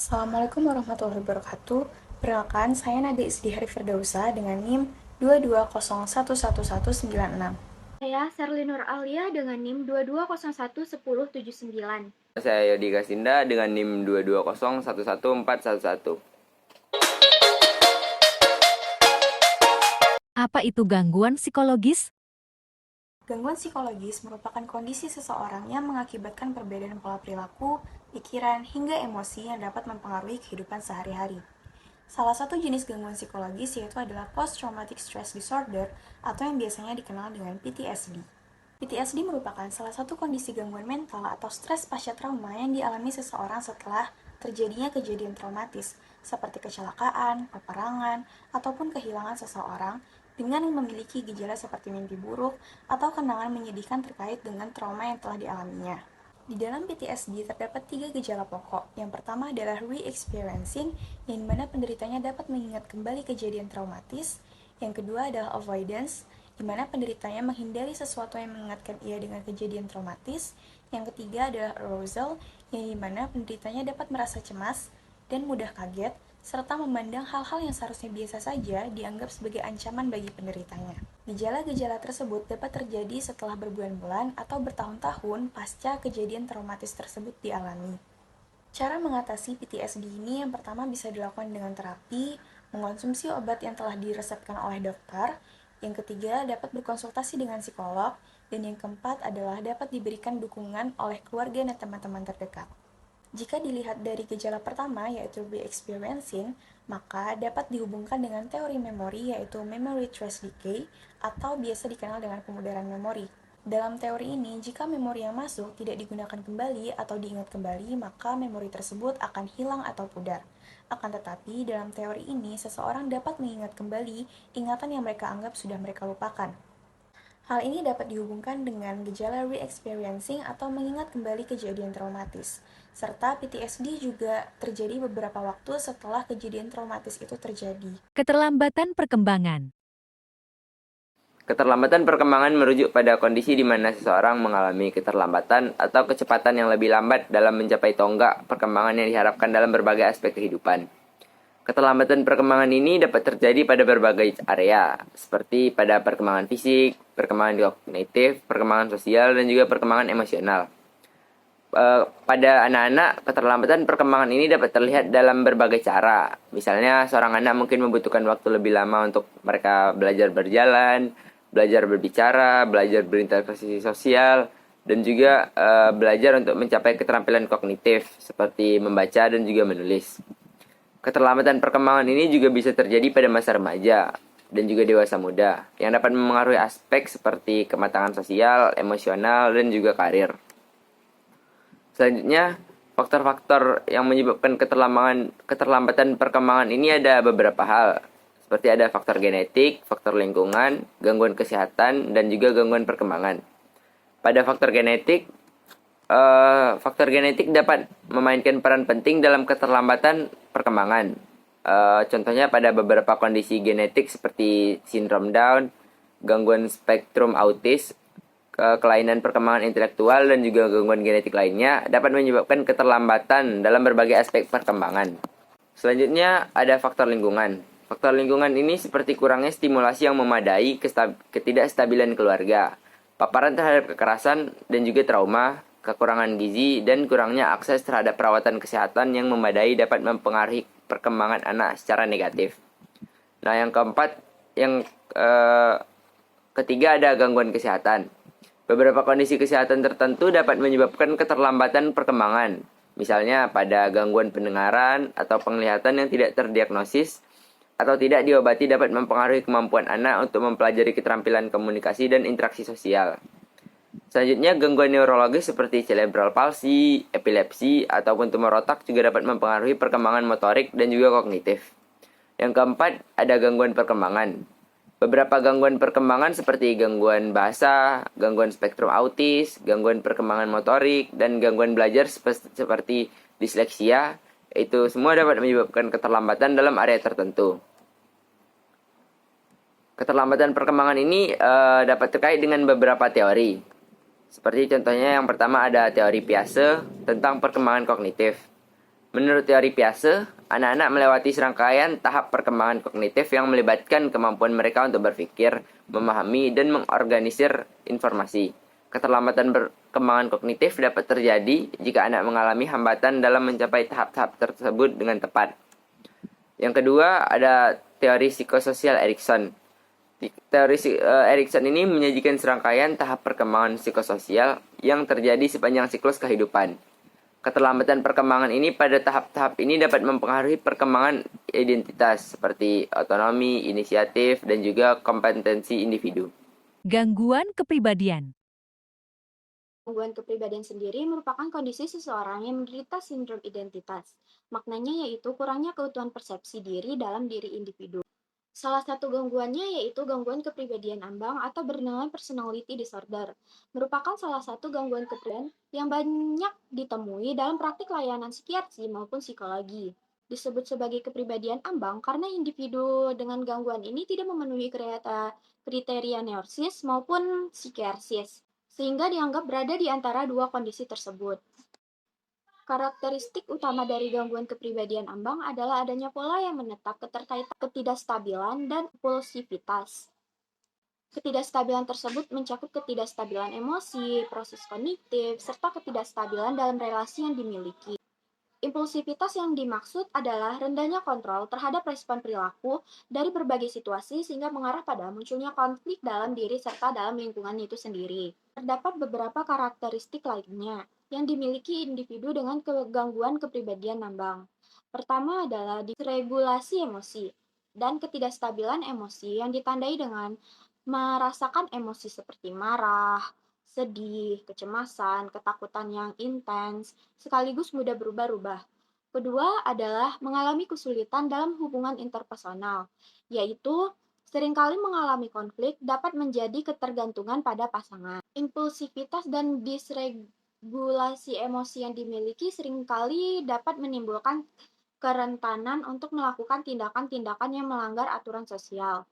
Assalamualaikum warahmatullahi wabarakatuh. Perkenalkan, saya Nada Isdihari Firdausa dengan NIM 220111196. Saya Serli Nur Alia dengan NIM 22011079. Saya Yodi Kasinda dengan NIM 220111411. Apa itu gangguan psikologis? Gangguan psikologis merupakan kondisi seseorang yang mengakibatkan perbedaan pola perilaku, pikiran, hingga emosi yang dapat mempengaruhi kehidupan sehari-hari. Salah satu jenis gangguan psikologis yaitu adalah Post-Traumatic Stress Disorder atau yang biasanya dikenal dengan PTSD. PTSD merupakan salah satu kondisi gangguan mental atau stres pasca trauma yang dialami seseorang setelah terjadinya kejadian traumatis seperti kecelakaan, peperangan, ataupun kehilangan seseorang dengan memiliki gejala seperti mimpi buruk atau kenangan menyedihkan terkait dengan trauma yang telah dialaminya. Di dalam PTSD terdapat 3 gejala pokok. Yang pertama adalah re-experiencing, yang dimana penderitanya dapat mengingat kembali kejadian traumatis. Yang kedua adalah avoidance, di mana penderitanya menghindari sesuatu yang mengingatkan ia dengan kejadian traumatis. Yang ketiga adalah arousal, yang dimana penderitanya dapat merasa cemas dan mudah kaget, serta memandang hal-hal yang seharusnya biasa saja dianggap sebagai ancaman bagi penderitanya. Gejala-gejala tersebut dapat terjadi setelah berbulan-bulan atau bertahun-tahun pasca kejadian traumatis tersebut dialami. Cara mengatasi PTSD ini yang pertama bisa dilakukan dengan terapi, mengonsumsi obat yang telah diresepkan oleh dokter. Yang ketiga dapat berkonsultasi dengan psikolog, dan yang keempat adalah dapat diberikan dukungan oleh keluarga dan teman-teman terdekat. Jika dilihat dari gejala pertama, yaitu re-experiencing, maka dapat dihubungkan dengan teori memori, yaitu memory trace decay, atau biasa dikenal dengan pemudaran memori. Dalam teori ini, jika memori yang masuk tidak digunakan kembali atau diingat kembali, maka memori tersebut akan hilang atau pudar. Akan tetapi, dalam teori ini, seseorang dapat mengingat kembali ingatan yang mereka anggap sudah mereka lupakan. Hal ini dapat dihubungkan dengan gejala re-experiencing atau mengingat kembali kejadian traumatis. Serta PTSD juga terjadi beberapa waktu setelah kejadian traumatis itu terjadi. Keterlambatan perkembangan. Keterlambatan perkembangan merujuk pada kondisi di mana seseorang mengalami keterlambatan atau kecepatan yang lebih lambat dalam mencapai tonggak perkembangan yang diharapkan dalam berbagai aspek kehidupan. Keterlambatan perkembangan ini dapat terjadi pada berbagai area, seperti pada perkembangan fisik, perkembangan kognitif, perkembangan sosial, dan juga perkembangan emosional. Pada anak-anak, keterlambatan perkembangan ini dapat terlihat dalam berbagai cara. Misalnya, seorang anak mungkin membutuhkan waktu lebih lama untuk mereka belajar berjalan, belajar berbicara, belajar berinteraksi sosial, dan juga belajar untuk mencapai keterampilan kognitif, seperti membaca dan juga menulis. Keterlambatan perkembangan ini juga bisa terjadi pada masa remaja dan juga dewasa muda, yang dapat memengaruhi aspek seperti kematangan sosial, emosional, dan juga karir. Selanjutnya, faktor-faktor yang menyebabkan keterlambatan perkembangan ini ada beberapa hal, seperti ada faktor genetik, faktor lingkungan, gangguan kesehatan, dan juga gangguan perkembangan. Pada faktor genetik dapat memainkan peran penting dalam keterlambatan perkembangan. Contohnya pada beberapa kondisi genetik seperti sindrom Down, gangguan spektrum autis, kelainan perkembangan intelektual, dan juga gangguan genetik lainnya dapat menyebabkan keterlambatan dalam berbagai aspek perkembangan. Selanjutnya ada faktor lingkungan. Faktor lingkungan ini seperti kurangnya stimulasi yang memadai, ketidakstabilan keluarga, paparan terhadap kekerasan dan juga trauma, kekurangan gizi, dan kurangnya akses terhadap perawatan kesehatan yang memadai dapat mempengaruhi perkembangan anak secara negatif. Nah, ketiga ada gangguan kesehatan. Beberapa kondisi kesehatan tertentu dapat menyebabkan keterlambatan perkembangan. Misalnya pada gangguan pendengaran atau penglihatan yang tidak terdiagnosis atau tidak diobati dapat mempengaruhi kemampuan anak untuk mempelajari keterampilan komunikasi dan interaksi sosial. Selanjutnya, gangguan neurologis seperti cerebral palsy, epilepsi, ataupun tumor otak juga dapat mempengaruhi perkembangan motorik dan juga kognitif. Yang keempat, ada gangguan perkembangan. Beberapa gangguan perkembangan seperti gangguan bahasa, gangguan spektrum autis, gangguan perkembangan motorik, dan gangguan belajar seperti disleksia, itu semua dapat menyebabkan keterlambatan dalam area tertentu. Keterlambatan perkembangan ini dapat terkait dengan beberapa teori. Seperti contohnya yang pertama ada teori Piaget tentang perkembangan kognitif. Menurut teori Piaget, anak-anak melewati serangkaian tahap perkembangan kognitif yang melibatkan kemampuan mereka untuk berpikir, memahami, dan mengorganisir informasi. Keterlambatan perkembangan kognitif dapat terjadi jika anak mengalami hambatan dalam mencapai tahap-tahap tersebut dengan tepat. Yang kedua, ada teori psikososial Erikson. Teori Erikson ini menyajikan serangkaian tahap perkembangan psikososial yang terjadi sepanjang siklus kehidupan. Keterlambatan perkembangan ini pada tahap-tahap ini dapat mempengaruhi perkembangan identitas seperti otonomi, inisiatif, dan juga kompetensi individu. Gangguan kepribadian. Gangguan kepribadian sendiri merupakan kondisi seseorang yang menderita sindrom identitas. Maknanya yaitu kurangnya keutuhan persepsi diri dalam diri individu. Salah satu gangguannya yaitu gangguan kepribadian ambang atau bernilai personality disorder. Merupakan salah satu gangguan kepribadian yang banyak ditemui dalam praktik layanan psikiatri maupun psikologi. Disebut sebagai kepribadian ambang karena individu dengan gangguan ini tidak memenuhi kriteria neurosis maupun psikiatris, sehingga dianggap berada di antara dua kondisi tersebut. Karakteristik utama dari gangguan kepribadian ambang adalah adanya pola yang menetap keterkaitan ketidakstabilan dan impulsivitas. Ketidakstabilan tersebut mencakup ketidakstabilan emosi, proses kognitif, serta ketidakstabilan dalam relasi yang dimiliki. Impulsivitas yang dimaksud adalah rendahnya kontrol terhadap respon perilaku dari berbagai situasi sehingga mengarah pada munculnya konflik dalam diri serta dalam lingkungan itu sendiri. Terdapat beberapa karakteristik lainnya yang dimiliki individu dengan gangguan kepribadian ambang. Pertama adalah disregulasi emosi dan ketidakstabilan emosi yang ditandai dengan merasakan emosi seperti marah, sedih, kecemasan, ketakutan yang intens, sekaligus mudah berubah-ubah. Kedua adalah mengalami kesulitan dalam hubungan interpersonal, yaitu seringkali mengalami konflik dapat menjadi ketergantungan pada pasangan. Impulsivitas dan disregulasi emosi yang dimiliki seringkali dapat menimbulkan kerentanan untuk melakukan tindakan-tindakan yang melanggar aturan sosial,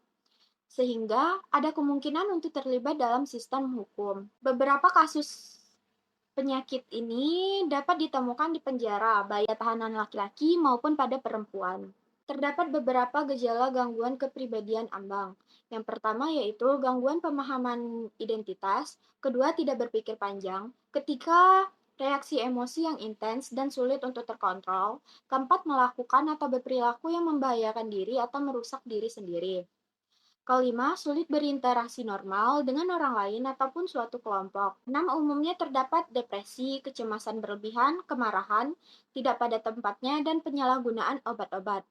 sehingga ada kemungkinan untuk terlibat dalam sistem hukum. Beberapa kasus penyakit ini dapat ditemukan di penjara, baik tahanan laki-laki maupun pada perempuan. Terdapat beberapa gejala gangguan kepribadian ambang. Yang pertama yaitu gangguan pemahaman identitas, kedua tidak berpikir panjang, ketiga reaksi emosi yang intens dan sulit untuk terkontrol, keempat melakukan atau berperilaku yang membahayakan diri atau merusak diri sendiri. Kelima, sulit berinteraksi normal dengan orang lain ataupun suatu kelompok. 6, umumnya terdapat depresi, kecemasan berlebihan, kemarahan, tidak pada tempatnya, dan penyalahgunaan obat-obat.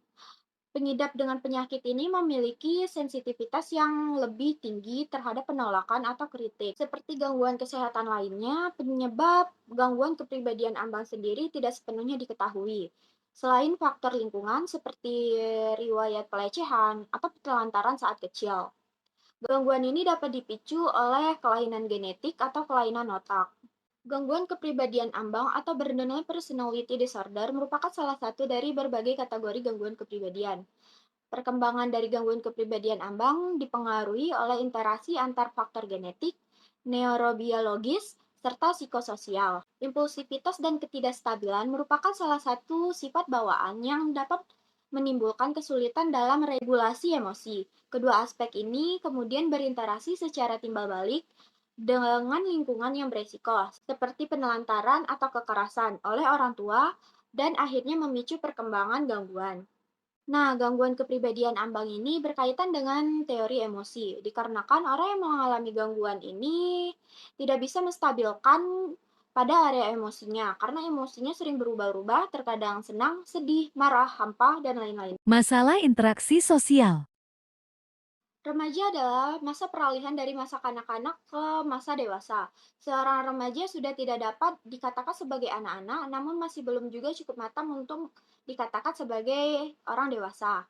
Pengidap dengan penyakit ini memiliki sensitivitas yang lebih tinggi terhadap penolakan atau kritik. Seperti gangguan kesehatan lainnya, penyebab gangguan kepribadian ambang sendiri tidak sepenuhnya diketahui. Selain faktor lingkungan seperti riwayat pelecehan atau penelantaran saat kecil. Gangguan ini dapat dipicu oleh kelainan genetik atau kelainan otak. Gangguan kepribadian ambang atau borderline personality disorder merupakan salah satu dari berbagai kategori gangguan kepribadian. Perkembangan dari gangguan kepribadian ambang dipengaruhi oleh interaksi antar faktor genetik, neurobiologis, serta psikososial. Impulsivitas dan ketidakstabilan merupakan salah satu sifat bawaan yang dapat menimbulkan kesulitan dalam regulasi emosi. Kedua aspek ini kemudian berinteraksi secara timbal balik dengan lingkungan yang beresiko, seperti penelantaran atau kekerasan oleh orang tua, dan akhirnya memicu perkembangan gangguan. Nah, gangguan kepribadian ambang ini berkaitan dengan teori emosi, dikarenakan orang yang mengalami gangguan ini tidak bisa menstabilkan pada area emosinya, karena emosinya sering berubah-ubah, terkadang senang, sedih, marah, hampa, dan lain-lain. Masalah interaksi sosial. Remaja adalah masa peralihan dari masa kanak-kanak ke masa dewasa. Seorang remaja sudah tidak dapat dikatakan sebagai anak-anak, namun masih belum juga cukup matang untuk dikatakan sebagai orang dewasa.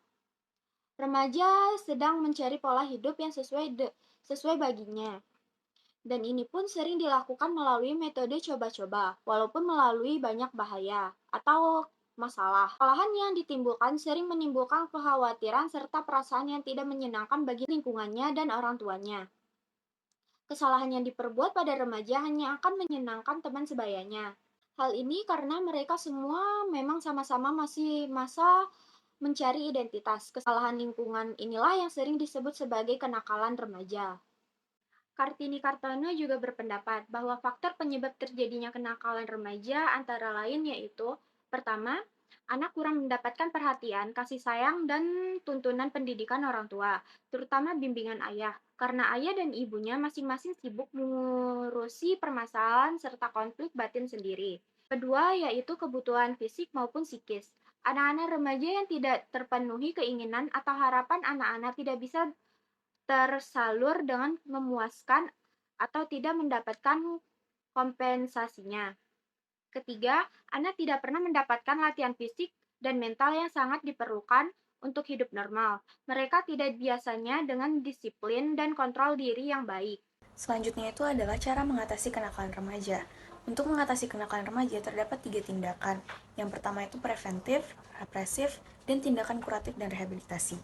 Remaja sedang mencari pola hidup yang sesuai baginya. Dan ini pun sering dilakukan melalui metode coba-coba, walaupun melalui banyak bahaya atau masalah. Kesalahan yang ditimbulkan sering menimbulkan kekhawatiran serta perasaan yang tidak menyenangkan bagi lingkungannya dan orang tuanya. Kesalahan yang diperbuat pada remaja hanya akan menyenangkan teman sebayanya. Hal ini karena mereka semua memang sama-sama masih masa mencari identitas. Kesalahan lingkungan inilah yang sering disebut sebagai kenakalan remaja. Kartini Kartono juga berpendapat bahwa faktor penyebab terjadinya kenakalan remaja antara lain yaitu: pertama, anak kurang mendapatkan perhatian, kasih sayang, dan tuntunan pendidikan orang tua, terutama bimbingan ayah, karena ayah dan ibunya masing-masing sibuk mengurusi permasalahan serta konflik batin sendiri. Kedua, yaitu kebutuhan fisik maupun psikis. Anak-anak remaja yang tidak terpenuhi keinginan atau harapan anak-anak tidak bisa tersalur dengan memuaskan atau tidak mendapatkan kompensasinya. Ketiga, anak tidak pernah mendapatkan latihan fisik dan mental yang sangat diperlukan untuk hidup normal. Mereka tidak biasanya dengan disiplin dan kontrol diri yang baik. Selanjutnya itu adalah cara mengatasi kenakalan remaja. Untuk mengatasi kenakalan remaja terdapat 3 tindakan. Yang pertama itu preventif, represif, dan tindakan kuratif dan rehabilitasi.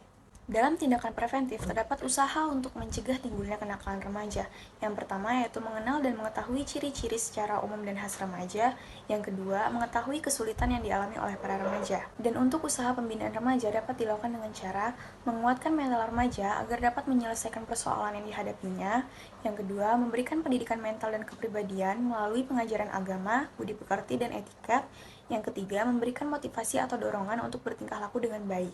Dalam tindakan preventif, terdapat usaha untuk mencegah timbulnya kenakalan remaja. Yang pertama yaitu mengenal dan mengetahui ciri-ciri secara umum dan khas remaja. Yang kedua, mengetahui kesulitan yang dialami oleh para remaja. Dan untuk usaha pembinaan remaja dapat dilakukan dengan cara menguatkan mental remaja agar dapat menyelesaikan persoalan yang dihadapinya. Yang kedua, memberikan pendidikan mental dan kepribadian melalui pengajaran agama, budi pekerti, dan etikat. Yang ketiga, memberikan motivasi atau dorongan untuk bertingkah laku dengan baik.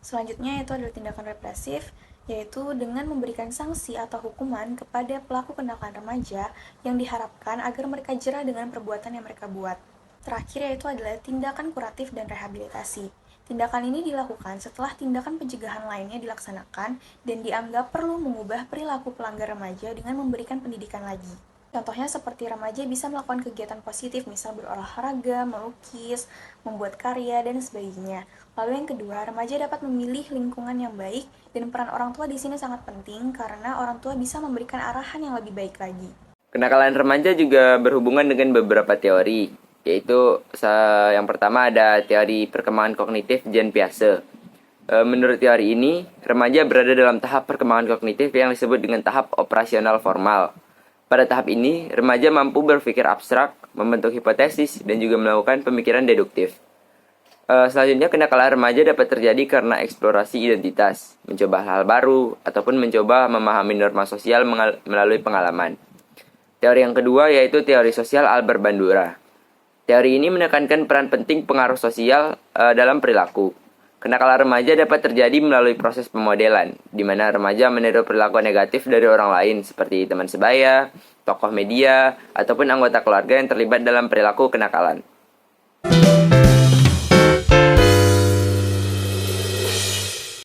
Selanjutnya yaitu adalah tindakan represif, yaitu dengan memberikan sanksi atau hukuman kepada pelaku kenakalan remaja yang diharapkan agar mereka jera dengan perbuatan yang mereka buat. Terakhir yaitu adalah tindakan kuratif dan rehabilitasi. Tindakan ini dilakukan setelah tindakan pencegahan lainnya dilaksanakan dan dianggap perlu mengubah perilaku pelanggar remaja dengan memberikan pendidikan lagi. Contohnya seperti remaja bisa melakukan kegiatan positif, misal berolahraga, melukis, membuat karya, dan sebagainya. Lalu yang kedua, remaja dapat memilih lingkungan yang baik, dan peran orang tua di sini sangat penting karena orang tua bisa memberikan arahan yang lebih baik lagi. Kenakalan remaja juga berhubungan dengan beberapa teori, yaitu yang pertama ada teori perkembangan kognitif Jean Piaget. Menurut teori ini, remaja berada dalam tahap perkembangan kognitif yang disebut dengan tahap operasional formal. Pada tahap ini, remaja mampu berpikir abstrak, membentuk hipotesis, dan juga melakukan pemikiran deduktif. Selanjutnya, kenakalan remaja dapat terjadi karena eksplorasi identitas, mencoba hal baru, ataupun mencoba memahami norma sosial melalui pengalaman. Teori yang kedua yaitu teori sosial Albert Bandura. Teori ini menekankan peran penting pengaruh sosial dalam perilaku. Kenakalan remaja dapat terjadi melalui proses pemodelan, di mana remaja meniru perilaku negatif dari orang lain seperti teman sebaya, tokoh media, ataupun anggota keluarga yang terlibat dalam perilaku kenakalan.